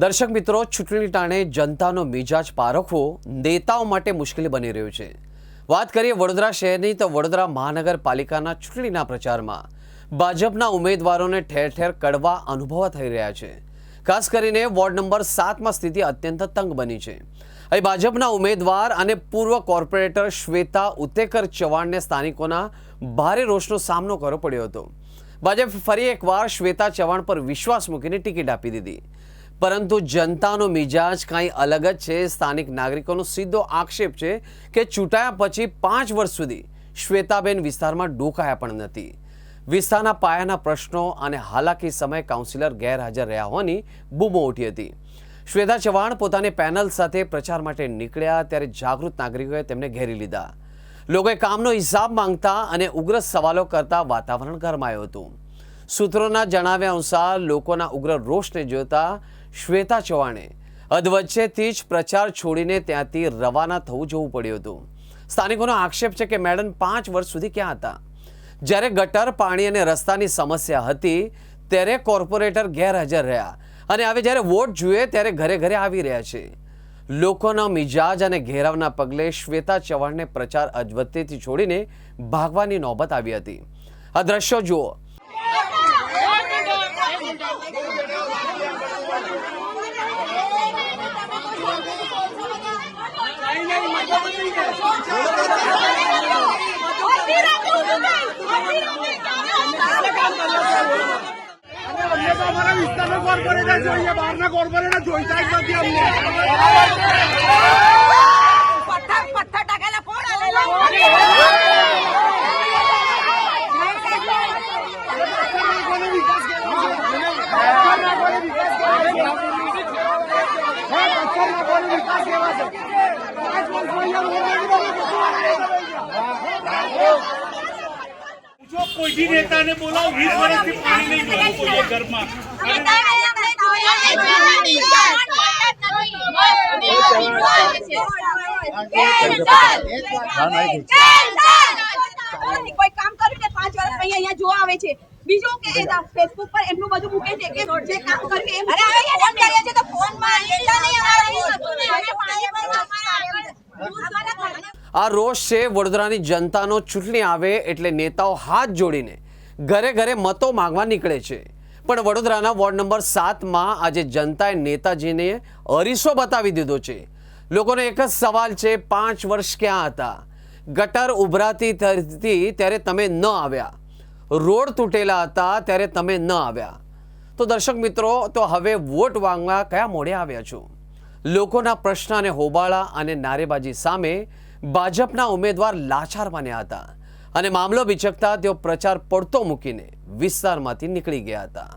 દર્શક મિત્રો, ચૂંટણી ટાણે જનતાનો મિજાજ પારખવો નેતાઓ માટે મુશ્કેલી બની રહ્યું છે। વાત કરીએ વડોદરા શહેરની તો વડોદરા મહાનગરપાલિકાના ચૂંટણીના પ્રચારમાં ભાજપના ઉમેદવારોને ઠેર ઠેર કડવા અનુભવ થઈ રહ્યા છે। ખાસ કરીને વોર્ડ નંબર 7માં સ્થિતિ અત્યંત તંગ બની છે। અહીં ભાજપના ઉમેદવાર અને પૂર્વ કોર્પોરેટર શ્વેતા ઉત્તેકર ચવાણને સ્થાનિકોના ભારે રોષનો સામનો કરવો પડ્યો હતો। ભાજપે ફરી એકવાર શ્વેતા ચવાણ પર વિશ્વાસ મૂકીને ટિકિટ આપી દીધી, પરંતુ જનતાનો મિજાજ કાંઈ અલગ જ છે। સ્થાનિક નાગરિકોનો સીધો આક્ષેપ છે કે ચૂંટાયા પછી 5 વર્ષ સુધી શ્વેતાબેન વિસ્તારમાં ડોકાયા પણ નથી। વિસ્તારના પાયાના પ્રશ્નો અને હાલાકી સમયે કાઉન્સિલર ગેરહાજર રહ્યા હોવાની બૂમો ઉઠી હતી। શ્વેતા ચવાણ પોતાની પેનલ સાથે પ્રચાર માટે નીકળ્યા ત્યારે જાગૃત નાગરિકોએ તેમને ઘેરી લીધા। લોકોએ કામનો હિસાબ માંગતા અને ઉગ્ર સવાલો કરતા વાતાવરણ ગરમાયું હતું। સૂત્રોના જણાવ્યા અનુસાર લોકોના ઉગ્ર રોષને જોતા શ્વેતા ચવાણે અધવચ્ચેથી જ પ્રચાર છોડીને ત્યાંથી રવાના થવું જવું પડ્યું હતું। સ્થાનિકોનો આક્ષેપ છે કે મેડમ 5 વર્ષ સુધી ક્યાં હતા? જ્યારે ગટર, પાણી અને રસ્તાની સમસ્યા હતી ત્યારે કોર્પોરેટર ગેરહાજર રહ્યા અને હવે જ્યારે વોટ જોઈએ ત્યારે ઘરે ઘરે આવી રહ્યા છે। લોકોના મિજાજ અને ઘેરાવના પગલે શ્વેતા ચવાણને પ્રચાર અધવચ્ચેથી છોડીને ભાગવાની નોબત આવી હતી। આ દ્રશ્યો જુઓ। हमारा विस्तार में कॉर्पोरेटर चाहिए, बाहर में कॉर्पोरेटर જોઈતા જ નથી અમને। પથ્થર ટાકેલા કોણ આલેલા? વિકાસ કેવા છે? કોઈ भी नेता ने बोला 20 વર્ષથી પાણી નહીં જોયું કોઈ ઘરમાં। કોઈ કામ કર્યું ને 5 વર્ષ અહીંયા જોવા આવે છે। બીજું કે ફેસબુક પર એમનું બધું મૂકે છે કે જે કામ કર્યું એમ ફોન કરીએ છે તો ફોનમાં આ રોષ છે વડોદરાની જનતાનો। ચૂંટણી આવે એટલે નેતાઓ હાથ જોડીને ઘરે ઘરે મતો માંગવા નીકળે છે, પણ વડોદરાના વોર્ડ નંબર 7માં આજે જનતાએ નેતાજીને અરીસો બતાવી દીધો છે। લોકોનો એક જ સવાલ છે, 5 વર્ષ ક્યાં હતા? ગટર ઉભરાતી હતી ત્યારે તમે ન આવ્યા, રોડ તૂટેલા હતા ત્યારે તમે ન આવ્યા। તો દર્શક મિત્રો, તો હવે વોટ માંગવા કયા મોડે આવ્યા છો? લોકોના પ્રશ્ન અને હોબાળા અને નારેબાજી સામે ભાજપના ઉમેદવાર લાચાર બન્યા હતા અને મામલો વિચકતા તેઓ પ્રચાર પડતો મૂકીને વિસ્તારમાંથી નીકળી ગયા હતા।